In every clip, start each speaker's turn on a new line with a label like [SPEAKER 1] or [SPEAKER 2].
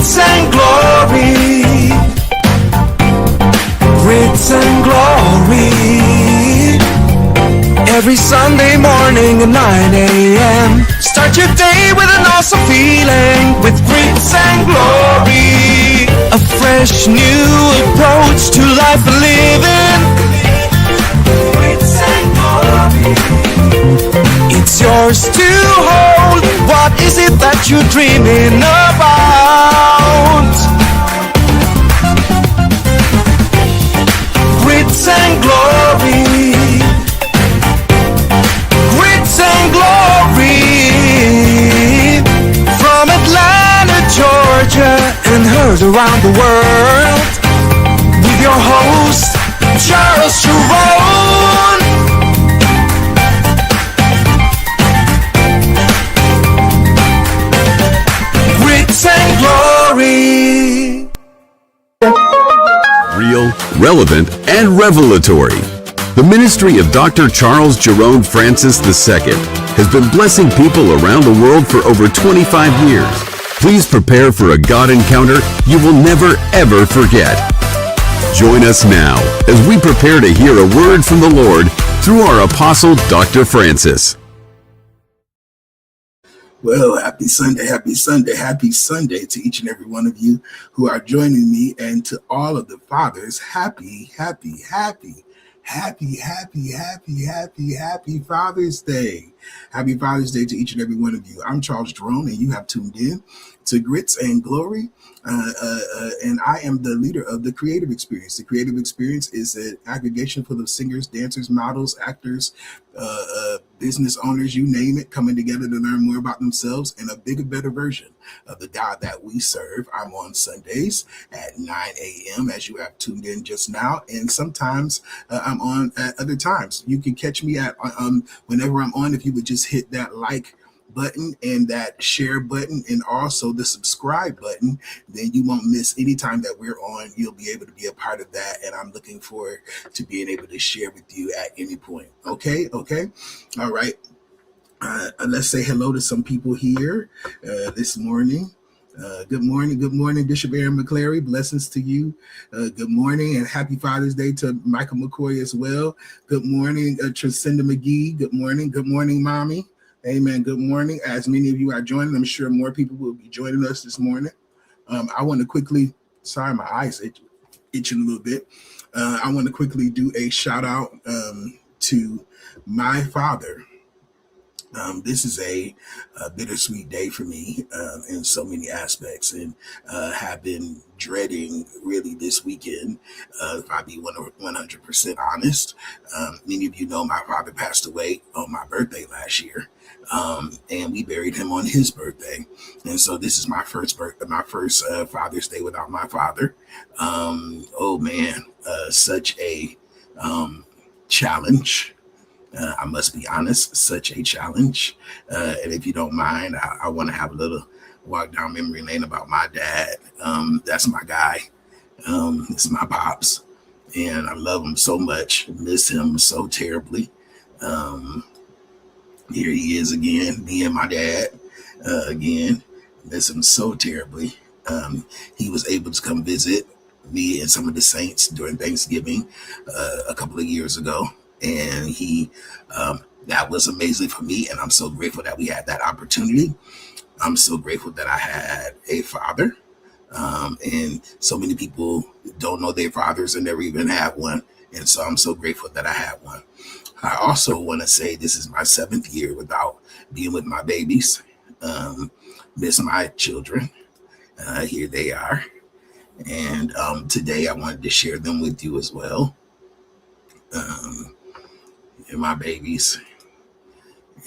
[SPEAKER 1] Grits and glory. Grits and glory. Every Sunday morning at 9 a.m. Start your day with an awesome feeling with Grits and glory. A fresh new approach to life and living. Grits and glory. It's yours to hold. What is it that you're dreaming about? Grits and glory. Grits and glory. From Atlanta, Georgia, and heard around the world. With your host, Charles Jerone. Grits and glory.
[SPEAKER 2] Real, relevant, and revelatory. The ministry of Dr. Charles Jerone Francis II has been blessing people around the world for over 25 years. Please prepare for a God encounter you will never, ever forget. Join us now as we prepare to hear a word from the Lord through our apostle, Dr. Francis.
[SPEAKER 3] Well, happy Sunday to each and every one of you who are joining me, and to all of the fathers, happy Father's Day. Happy Father's Day to each and every one of you. I'm Charles Jerome, and you have tuned in to Grits and Glory, and I am the leader of the Creative Experience. The Creative Experience is an aggregation full of singers, dancers, models, actors, business owners, you name it, coming together to learn more about themselves and a bigger, better version of the God that we serve. I'm on Sundays at 9 a.m. as you have tuned in just now, and sometimes I'm on at other times. You can catch me at whenever I'm on. If you would just hit that like button and that share button and also the subscribe button, then you won't miss any time that we're on. You'll be able to be a part of that, and I'm looking forward to being able to share with you at any point. Okay, all right. Let's say hello to some people here this morning. Good morning, Bishop Aaron McClary. Blessings to you. Good morning, and happy Father's Day to Michael McCoy as well. Good morning, Tresenda McGee. Good morning, Mommy. Amen. Good morning. As many of you are joining, I'm sure more people will be joining us this morning. I want to quickly, sorry, my eyes itching a little bit. I want to quickly do a shout out to my father. This is a bittersweet day for me in so many aspects, and have been dreading really this weekend, if I be 100% honest. Many of you know my father passed away on my birthday last year. And we buried him on his birthday. And so this is my first Father's Day without my father. Oh man, such a challenge. I must be honest, such a challenge. And if you don't mind, I want to have a little walk down memory lane about my dad. That's my guy. It's my pops. And I love him so much, miss him so terribly. Here he is again, me and my dad again. Miss him so terribly. He was able to come visit me and some of the saints during Thanksgiving a couple of years ago. And that was amazing for me. And I'm so grateful that we had that opportunity. I'm so grateful that I had a father. And so many people don't know their fathers and never even had one. And so I'm so grateful that I had one. I also want to say this is my 7th year without being with my babies. Miss my children. Here they are. And today I wanted to share them with you as well. And my babies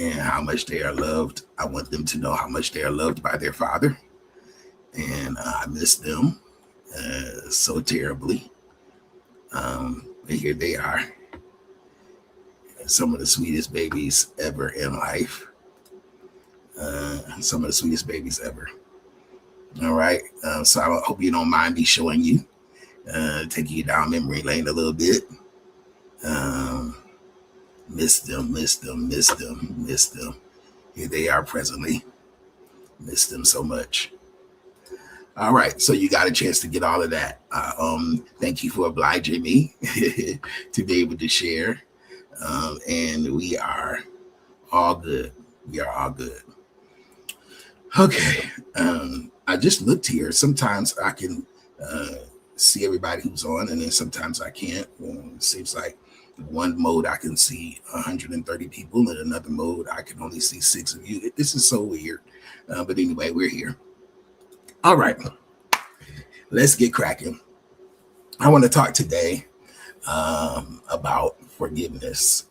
[SPEAKER 3] and how much they are loved. I want them to know how much they are loved by their father. And I miss them so terribly. But here they are. Some of the sweetest babies ever in life. Some of the sweetest babies ever. All right. So I hope you don't mind me showing you, taking you down memory lane a little bit. Miss them. Here they are presently. Miss them so much. All right, so you got a chance to get all of that. Thank you for obliging me to be able to share. And we are all good. We are all good. Okay. I just looked here. Sometimes I can see everybody who's on, and then sometimes I can't. It seems like one mode I can see 130 people, and another mode I can only see 6 of you. This is so weird. But anyway, we're here. All right. Let's get cracking. I want to talk today about forgiveness.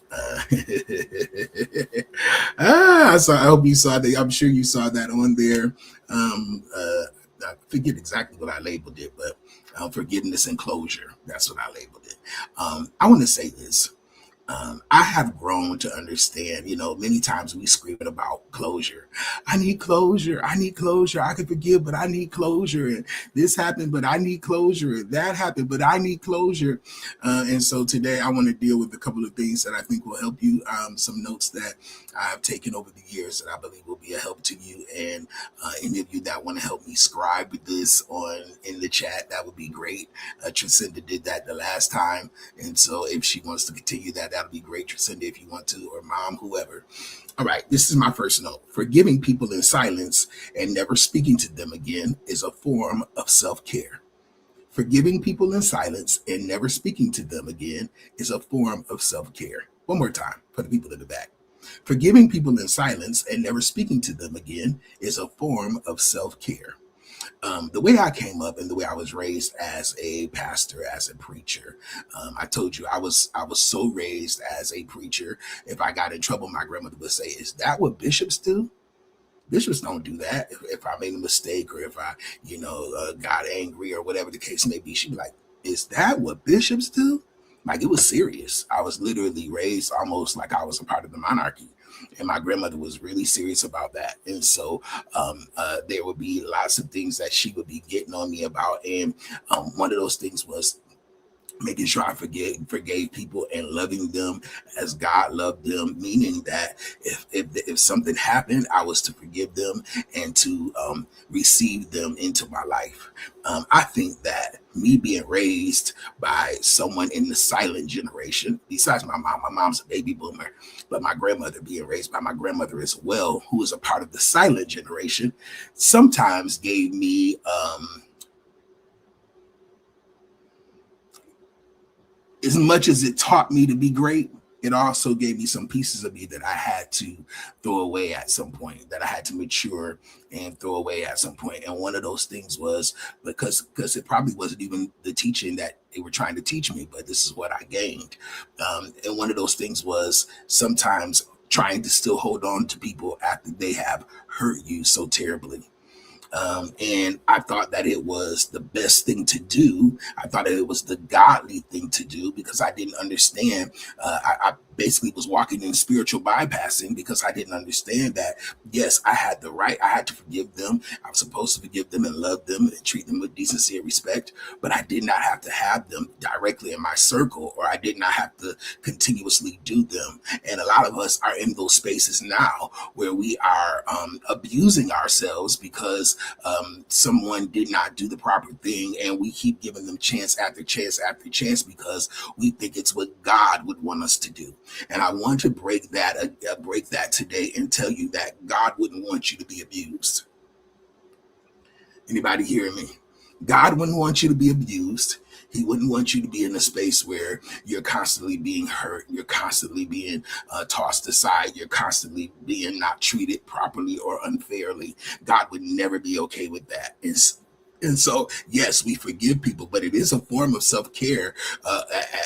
[SPEAKER 3] I hope you saw that. I'm sure you saw that on there. I forget exactly what I labeled it, but forgiveness and closure. That's what I labeled it. I want to say this. I have grown to understand, many times we scream about closure. I need closure. I need closure. I can forgive, but I need closure. And this happened, but I need closure. And that happened, but I need closure. And so today I want to deal with a couple of things that I think will help you. Some notes that I've taken over the years that I believe will be a help to you. And any of you that want to help me scribe with this in the chat, that would be great. Trisenda did that the last time. And so if she wants to continue that, that'll be great, Trisenda, if you want to, or mom, whoever. All right, this is my first note. Forgiving people in silence and never speaking to them again is a form of self-care. Forgiving people in silence and never speaking to them again is a form of self-care. One more time for the people in the back. Forgiving people in silence and never speaking to them again is a form of self-care. The way I came up and the way I was raised as a pastor, as a preacher, I told you I was so raised as a preacher. If I got in trouble, my grandmother would say, "Is that what bishops do?" Bishops don't do that. If I made a mistake or if I, got angry or whatever the case may be, she'd be like, "Is that what bishops do?" Like, it was serious. I was literally raised almost like I was a part of the monarchy. And my grandmother was really serious about that. And so there would be lots of things that she would be getting on me about. And one of those things was making sure I forgave people and loving them as God loved them, meaning that if something happened, I was to forgive them and to receive them into my life. I think that me being raised by someone in the silent generation, besides my mom's a baby boomer, but my grandmother being raised by my grandmother as well, who was a part of the silent generation, sometimes gave me as much as it taught me to be great, it also gave me some pieces of me that I had to throw away at some point, that I had to mature and throw away at some point. And one of those things was because it probably wasn't even the teaching that they were trying to teach me, but this is what I gained. And one of those things was sometimes trying to still hold on to people after they have hurt you so terribly. And I thought that it was the best thing to do. I thought that it was the godly thing to do because I didn't understand. I basically was walking in spiritual bypassing because I didn't understand that, yes, I had the right. I had to forgive them. I was supposed to forgive them and love them and treat them with decency and respect, but I did not have to have them directly in my circle, or I did not have to continuously do them. And a lot of us are in those spaces now where we are abusing ourselves because someone did not do the proper thing, and we keep giving them chance after chance after chance because we think it's what God would want us to do. And I want to break that today and tell you that God wouldn't want you to be abused. Anybody hearing me? God wouldn't want you to be abused. He wouldn't want you to be in a space where you're constantly being hurt. You're constantly being tossed aside. You're constantly being not treated properly or unfairly. God would never be okay with that. And so, yes, we forgive people, but it is a form of self-care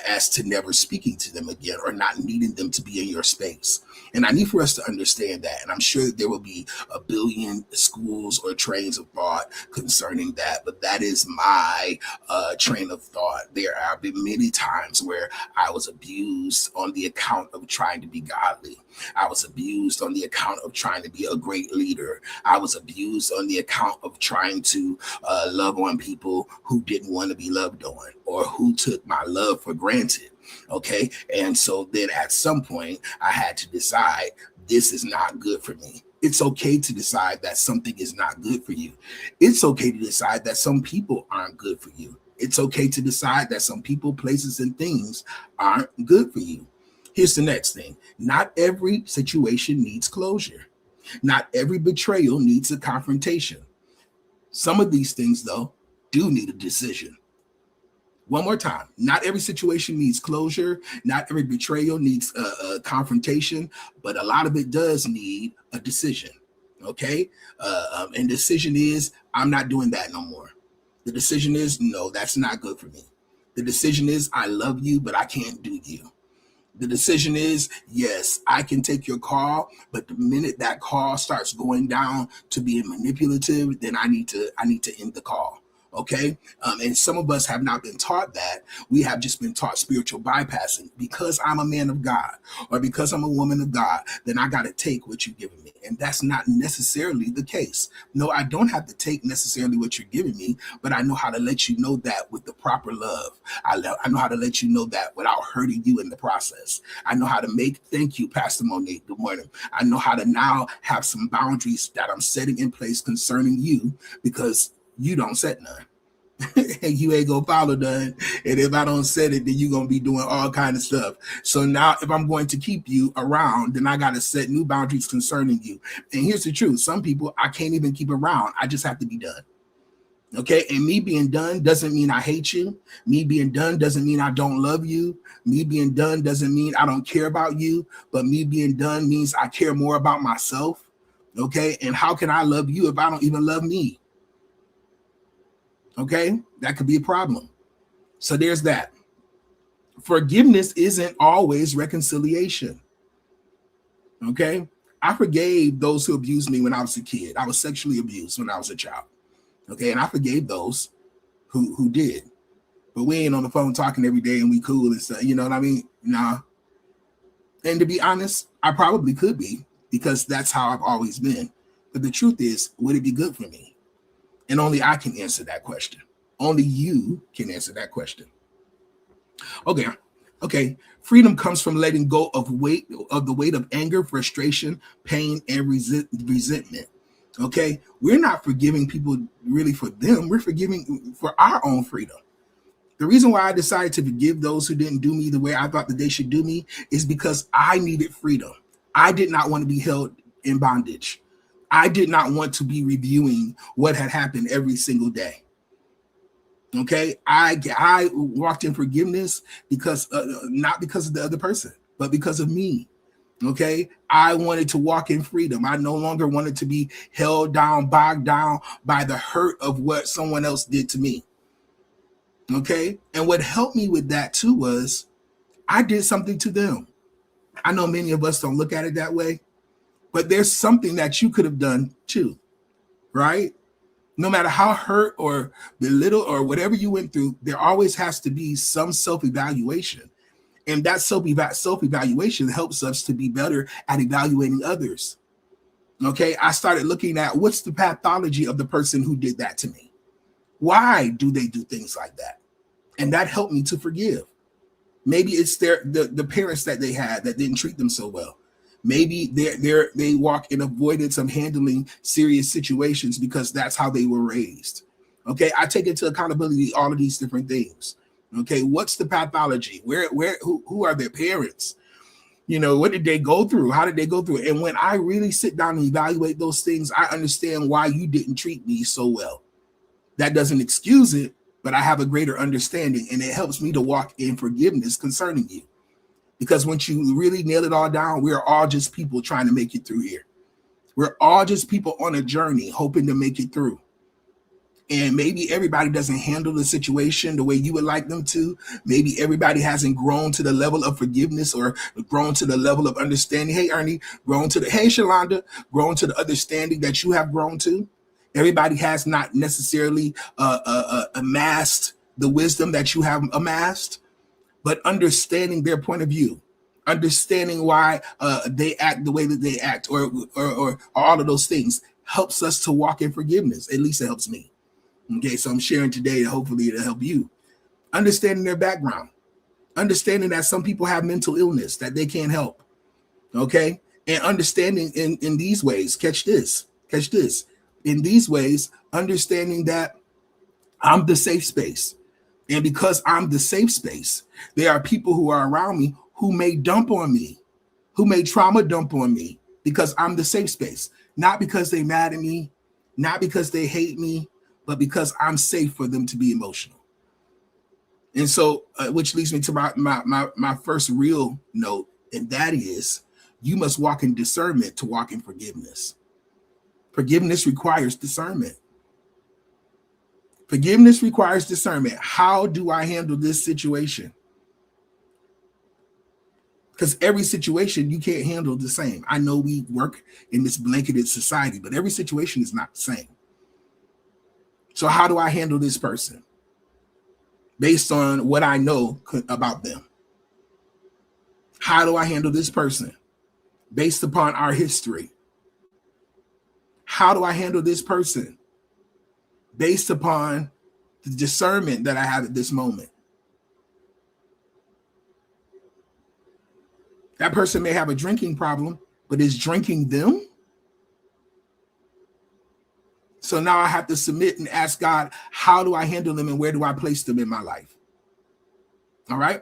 [SPEAKER 3] as to never speaking to them again or not needing them to be in your space. And I need for us to understand that. And I'm sure that there will be a billion schools or trains of thought concerning that. But that is my train of thought. There have been many times where I was abused on the account of trying to be godly. I was abused on the account of trying to be a great leader. I was abused on the account of trying to love on people who didn't want to be loved on or who took my love for granted. Okay. And so then at some point I had to decide this is not good for me. It's okay to decide that something is not good for you. It's okay to decide that some people aren't good for you. It's okay to decide that some people, places, and things aren't good for you. Here's the next thing. Not every situation needs closure. Not every betrayal needs a confrontation. Some of these things, though, do need a decision. One more time. Not every situation needs closure. Not every betrayal needs a confrontation, but a lot of it does need a decision. Okay? And decision is, I'm not doing that no more. The decision is, no, that's not good for me. The decision is, I love you, but I can't do you. The decision is, yes, I can take your call, but the minute that call starts going down to being manipulative, then I need to end the call. Okay. And some of us have not been taught that. We have just been taught spiritual bypassing. Because I'm a man of God or because I'm a woman of God, then I got to take what you're giving me. And that's not necessarily the case. No, I don't have to take necessarily what you're giving me, but I know how to let you know that with the proper love. I know how to let you know that without hurting you in the process. I know how to thank you, Pastor Monique. Good morning. I know how to now have some boundaries that I'm setting in place concerning you because you don't set none. You ain't gonna follow none. And if I don't set it, then you're gonna be doing all kind of stuff. So now if I'm going to keep you around, then I gotta set new boundaries concerning you. And here's the truth. Some people I can't even keep around. I just have to be done. Okay. And me being done doesn't mean I hate you. Me being done doesn't mean I don't love you. Me being done doesn't mean I don't care about you. But me being done means I care more about myself. Okay. And how can I love you if I don't even love me? Okay, that could be a problem. So there's that. Forgiveness isn't always reconciliation. Okay, I forgave those who abused me when I was a kid. I was sexually abused when I was a child. Okay, and I forgave those who did. But we ain't on the phone talking every day and we cool and stuff. You know what I mean? Nah. And to be honest, I probably could be because that's how I've always been. But the truth is, would it be good for me? And only I can answer that question. Only you can answer that question. Okay. Freedom comes from letting go of the weight of anger, frustration, pain, and resentment. Okay. We're not forgiving people really for them. We're forgiving for our own freedom. The reason why I decided to forgive those who didn't do me the way I thought that they should do me is because I needed freedom. I did not want to be held in bondage. I did not want to be reviewing what had happened every single day. Okay, I walked in forgiveness because not because of the other person, but because of me. Okay, I wanted to walk in freedom. I no longer wanted to be held down, bogged down by the hurt of what someone else did to me. Okay, and what helped me with that too was I did something to them. I know many of us don't look at it that way. But there's something that you could have done too, right? No matter how hurt or belittled or whatever you went through, there always has to be some self-evaluation. And that self-evaluation helps us to be better at evaluating others. Okay, I started looking at what's the pathology of the person who did that to me. Why do they do things like that? And that helped me to forgive. Maybe it's the parents that they had that didn't treat them so well. Maybe they walk in avoidance of handling serious situations because that's how they were raised. Okay, I take into accountability all of these different things. Okay, what's the pathology? Who are their parents? You know, what did they go through? How did they go through it? And when I really sit down and evaluate those things, I understand why you didn't treat me so well. That doesn't excuse it, but I have a greater understanding, and it helps me to walk in forgiveness concerning you. Because once you really nail it all down, we're all just people trying to make it through here. We're all just people on a journey hoping to make it through. And maybe everybody doesn't handle the situation the way you would like them to. Maybe everybody hasn't grown to the level of forgiveness or grown to the level of understanding. Hey, Ernie, hey, Shalonda, grown to the understanding that you have grown to. Everybody has not necessarily amassed the wisdom that you have amassed, but understanding their point of view, understanding why they act the way that they act, or all of those things helps us to walk in forgiveness. At least it helps me. Okay, so I'm sharing today, and hopefully it'll help you. Understanding their background, understanding that some people have mental illness that they can't help. Okay, And understanding in these ways, catch this, in these ways, understanding that I'm the safe space. And because I'm the safe space, there are people who are around me who may dump on me, who may trauma dump on me because I'm the safe space. Not because they mad at me, not because they hate me, but because I'm safe for them to be emotional. And so, which leads me to my first real note, and that is, you must walk in discernment to walk in forgiveness. Forgiveness requires discernment. Forgiveness requires discernment. How do I handle this situation? Because every situation you can't handle the same. I know we work in this blanketed society, but every situation is not the same. So how do I handle this person based on what I know about them? How do I handle this person based upon our history? How do I handle this person based upon the discernment that I have at this moment? That person may have a drinking problem, but is drinking them? So now I have to submit and ask God, how do I handle them and where do I place them in my life? All right.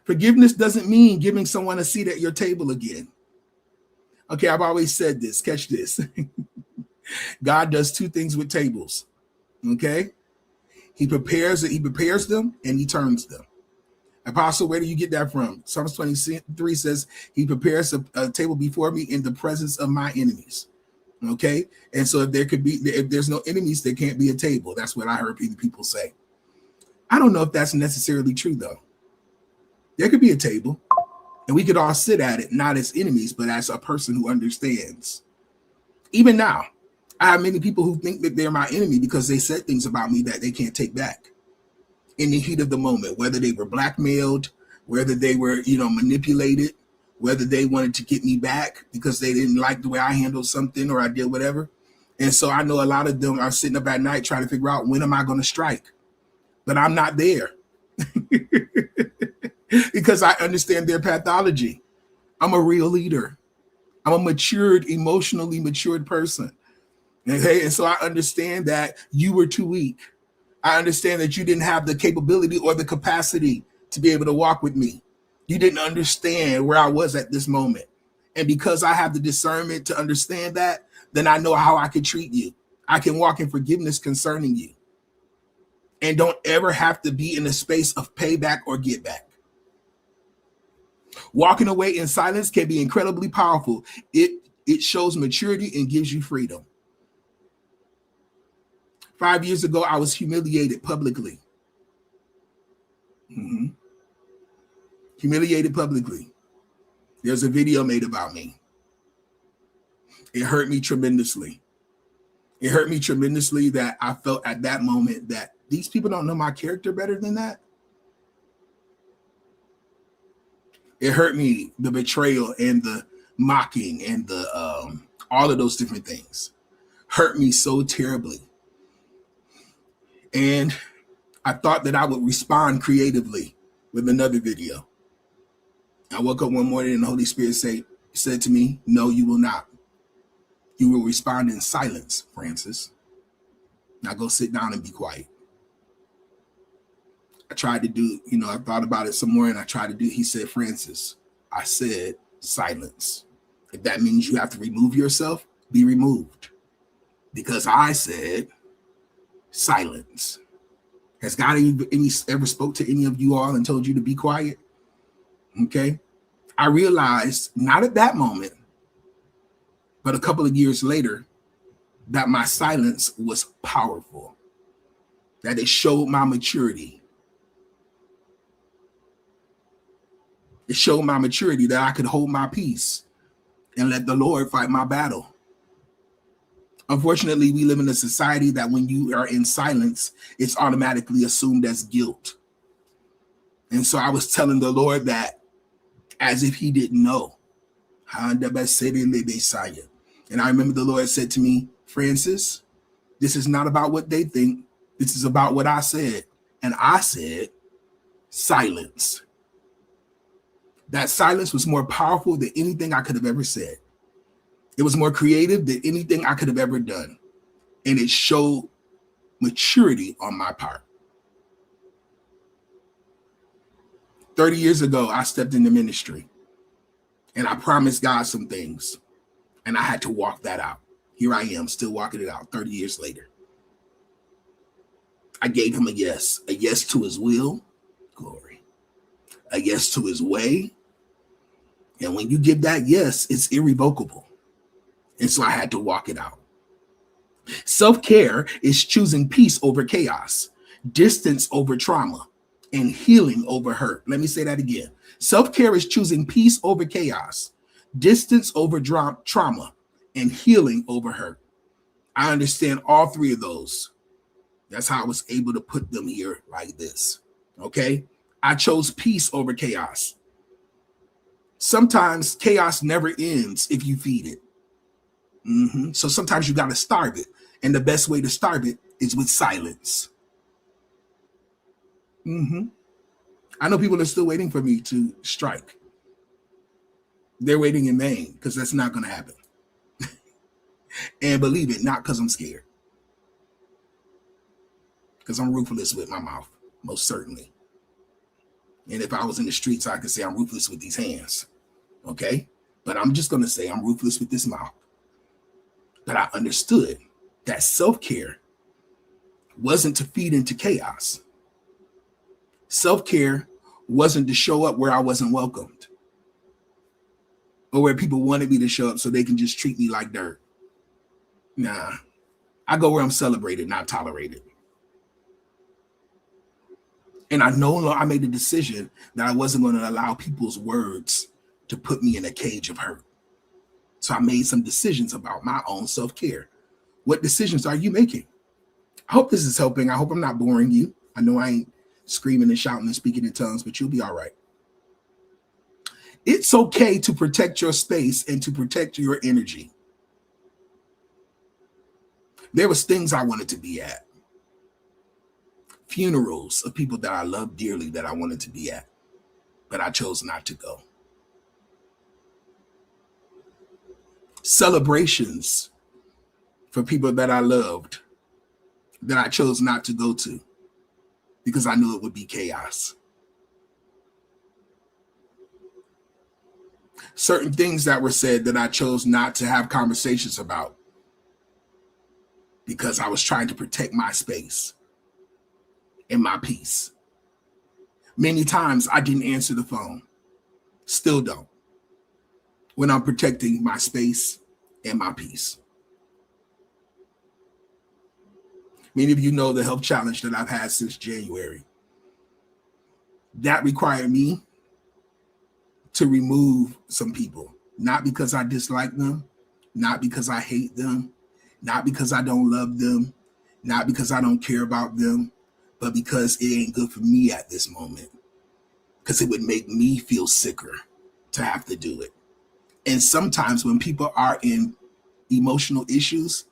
[SPEAKER 3] Forgiveness doesn't mean giving someone a seat at your table again. Okay, I've always said this. Catch this. God does two things with tables. Okay. He prepares them and he turns them. Apostle, where do you get that from? Psalms 23 says he prepares a table before me in the presence of my enemies. Okay. And so if there's no enemies, there can't be a table. That's what I heard people say. I don't know if that's necessarily true, though. There could be a table and we could all sit at it, not as enemies, but as a person who understands. Even now, I have many people who think that they're my enemy because they said things about me that they can't take back in the heat of the moment, whether they were blackmailed, whether they were, manipulated, whether they wanted to get me back because they didn't like the way I handled something or I did whatever. And so I know a lot of them are sitting up at night trying to figure out, when am I going to strike? But I'm not there because I understand their pathology. I'm a real leader. I'm a emotionally matured person. Okay. And so I understand that you were too weak. I understand that you didn't have the capability or the capacity to be able to walk with me. You didn't understand where I was at this moment. And because I have the discernment to understand that, then I know how I can treat you. I can walk in forgiveness concerning you. And don't ever have to be in a space of payback or get back. Walking away in silence can be incredibly powerful. It shows maturity and gives you freedom. 5 years ago, I was humiliated publicly. Humiliated publicly. There's a video made about me. It hurt me tremendously. It hurt me tremendously that I felt at that moment that these people don't know my character better than that. It hurt me, the betrayal and the mocking and the all of those different things hurt me so terribly. And I thought that I would respond creatively with another video. I woke up one morning and the Holy Spirit said to me, no, you will not. You will respond in silence, Francis. Now go sit down and be quiet. I tried to do, I thought about it some more and I tried to do, he said, Francis, I said silence. If that means you have to remove yourself, be removed. Because I said silence. Has God ever spoke to any of you all and told you to be quiet? Okay. I realized, not at that moment, but a couple of years later, that my silence was powerful, that it showed my maturity. It showed my maturity that I could hold my peace and let the Lord fight my battle. Unfortunately, we live in a society that when you are in silence, it's automatically assumed as guilt. And so I was telling the Lord that as if he didn't know. And I remember the Lord said to me, Francis, this is not about what they think. This is about what I said. And I said, silence. That silence was more powerful than anything I could have ever said. It was more creative than anything I could have ever done. And it showed maturity on my part. 30 years ago, I stepped into ministry and I promised God some things and I had to walk that out. Here I am, still walking it out 30 years later. I gave him a yes to his will, glory, a yes to his way. And when you give that yes, it's irrevocable. And so I had to walk it out. Self-care is choosing peace over chaos, distance over trauma, and healing over hurt. Let me say that again. Self-care is choosing peace over chaos, distance over trauma, and healing over hurt. I understand all three of those. That's how I was able to put them here like this. Okay? I chose peace over chaos. Sometimes chaos never ends if you feed it. So sometimes you got to starve it. And the best way to starve it is with silence. I know people are still waiting for me to strike. They're waiting in vain because that's not going to happen. And believe it, not because I'm scared. Because I'm ruthless with my mouth, most certainly. And if I was in the streets, I could say I'm ruthless with these hands. Okay? But I'm just going to say I'm ruthless with this mouth. But I understood that self-care wasn't to feed into chaos. Self-care wasn't to show up where I wasn't welcomed or where people wanted me to show up so they can just treat me like dirt. Nah, I go where I'm celebrated, not tolerated. And I made the decision that I wasn't going to allow people's words to put me in a cage of hurt. So I made some decisions about my own self-care. What decisions are you making? I hope this is helping. I hope I'm not boring you. I know I ain't screaming and shouting and speaking in tongues, but you'll be all right. It's okay to protect your space and to protect your energy. There was things I wanted to be at. Funerals of people that I love dearly that I wanted to be at, but I chose not to go. Celebrations for people that I loved that I chose not to go to because I knew it would be chaos. Certain things that were said that I chose not to have conversations about because I was trying to protect my space and my peace. Many times I didn't answer the phone, still don't, when I'm protecting my space and my peace. Many of you know the health challenge that I've had since January. That required me to remove some people, not because I dislike them, not because I hate them, not because I don't love them, not because I don't care about them, but because it ain't good for me at this moment. Because it would make me feel sicker to have to do it. And sometimes when people are in emotional issues,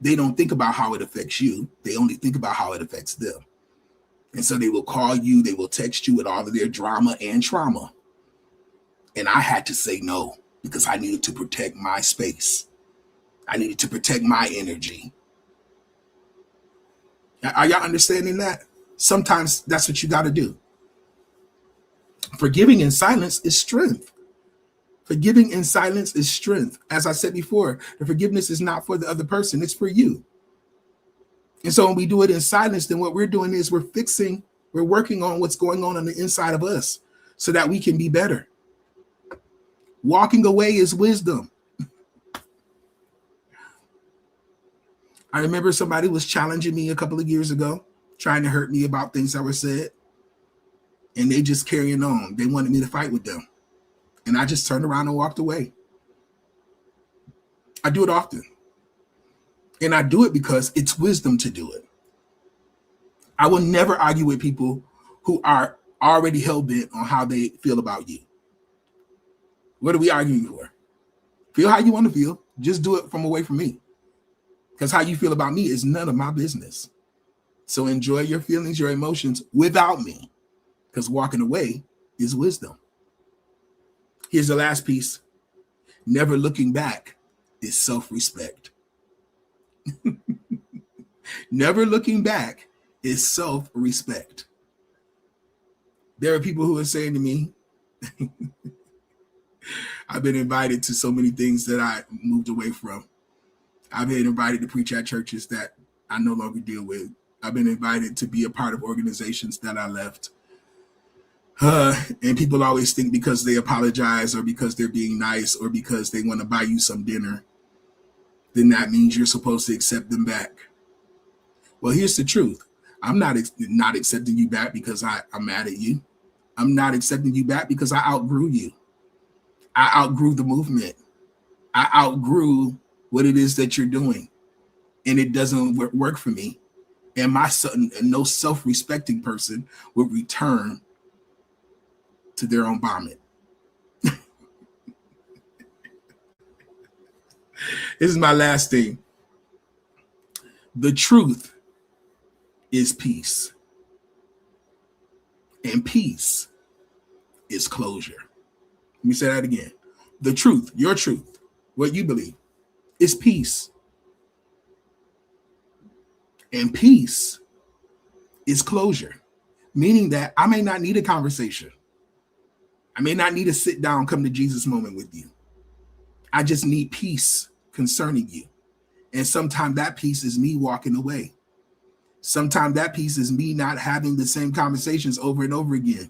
[SPEAKER 3] they don't think about how it affects you. They only think about how it affects them. And so they will call you, they will text you with all of their drama and trauma. And I had to say no because I needed to protect my space. I needed to protect my energy. Are y'all understanding that? Sometimes that's what you got to do. Forgiving in silence is strength. Forgiving in silence is strength. As I said before, the forgiveness is not for the other person, it's for you. And so when we do it in silence, then what we're doing is we're working on what's going on the inside of us so that we can be better. Walking away is wisdom. I remember somebody was challenging me a couple of years ago, trying to hurt me about things that were said. And they just carrying on. They wanted me to fight with them. And I just turned around and walked away. I do it often. And I do it because it's wisdom to do it. I will never argue with people who are already hell-bent on how they feel about you. What are we arguing for? Feel how you want to feel. Just do it from away from me. Because how you feel about me is none of my business. So enjoy your feelings, your emotions without me. Because walking away is wisdom. Here's the last piece. Never looking back is self-respect. Never looking back is self-respect. There are people who are saying to me, I've been invited to so many things that I moved away from. I've been invited to preach at churches that I no longer deal with. I've been invited to be a part of organizations that I left. And people always think because they apologize or because they're being nice or because they want to buy you some dinner, then that means you're supposed to accept them back. Well, here's the truth. I'm not accepting you back because I'm mad at you. I'm not accepting you back because I outgrew you. I outgrew the movement. I outgrew what it is that you're doing. And it doesn't work for me. And my son, no self-respecting person would return to their own vomit. This is my last thing. The truth is peace. And peace is closure. Let me say that again. The truth, your truth, what you believe, is peace. And peace is closure, meaning that I may not need a conversation. I may not need a sit down, come to Jesus moment with you. I just need peace concerning you. And sometimes that peace is me walking away. Sometimes that peace is me not having the same conversations over and over again.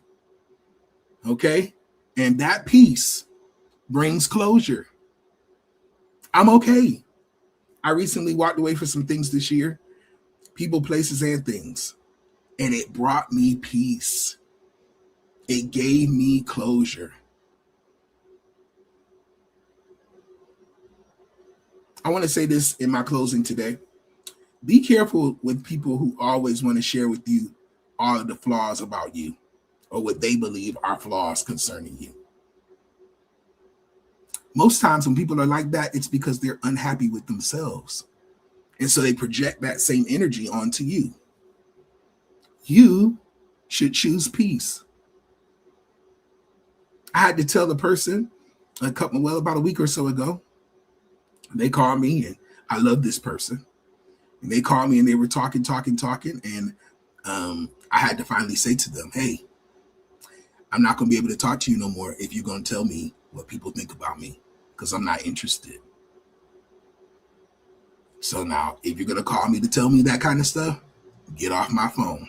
[SPEAKER 3] Okay? And that peace brings closure. I'm okay. I recently walked away from some things this year, people, places, and things, and it brought me peace. It gave me closure. I want to say this in my closing today. Be careful with people who always want to share with you all of the flaws about you or what they believe are flaws concerning you. Most times when people are like that, it's because they're unhappy with themselves. And so they project that same energy onto you. You should choose peace. I had to tell the person about a week or so ago, they called me and I love this person. And they called me and they were talking. And I had to finally say to them, hey, I'm not going to be able to talk to you no more if you're going to tell me what people think about me, because I'm not interested. So now, if you're going to call me to tell me that kind of stuff, get off my phone.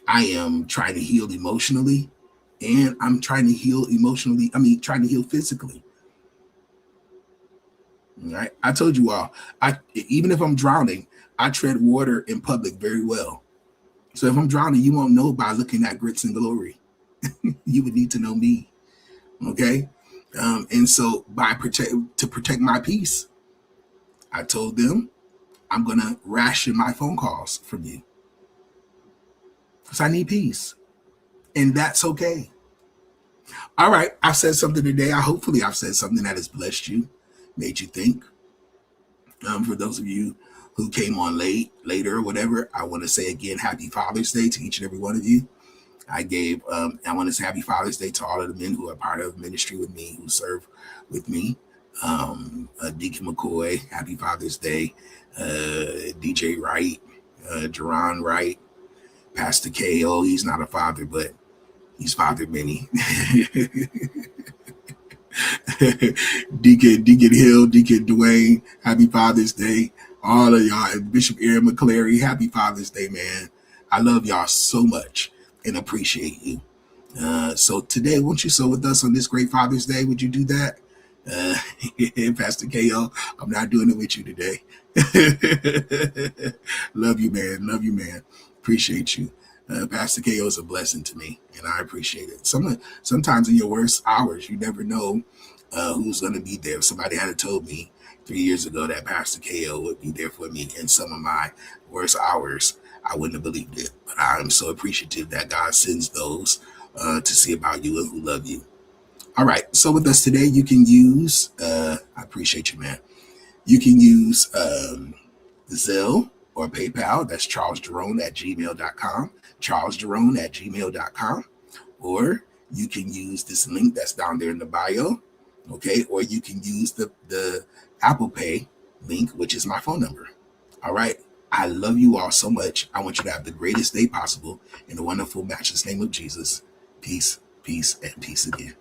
[SPEAKER 3] I am trying to heal emotionally, and I'm trying to heal physically. All right. I told you all, even if I'm drowning, I tread water in public very well. So if I'm drowning, you won't know by looking at Grits and Glory. You would need to know me. Okay. And so to protect my peace, I told them I'm going to ration my phone calls from you because I need peace. And that's okay. All right. I've said something today. Hopefully I've said something that has blessed you, made you think. For those of you who came on later or whatever, I want to say again, happy Father's Day to each and every one of you. I want to say happy Father's Day to all of the men who are part of ministry with me, who serve with me. Deacon McCoy, happy Father's Day. DJ Wright, Jerone Wright, Pastor K.O. He's not a father, but he's fathered many. Deacon Hill, Deacon Dwayne, happy Father's Day. All of y'all, and Bishop Aaron McClary, happy Father's Day, man. I love y'all so much and appreciate you. So today, won't you sow with us on this great Father's Day? Would you do that? Pastor K.O., I'm not doing it with you today. Love you, man. Appreciate you. Pastor K.O. is a blessing to me, and I appreciate it. Sometimes in your worst hours, you never know who's going to be there. Somebody had told me 3 years ago that Pastor K.O. would be there for me in some of my worst hours. I wouldn't have believed it, but I'm so appreciative that God sends those to see about you and who love you. All right, so with us today, you can use, I appreciate you, man. You can use Zelle or PayPal. That's charlesjerone@gmail.com, charlesjerone@gmail.com. Or you can use this link that's down there in the bio, okay? Or you can use the Apple Pay link, which is my phone number. All right. I love you all so much. I want you to have the greatest day possible in the wonderful, matchless name of Jesus. Peace, peace, and peace again.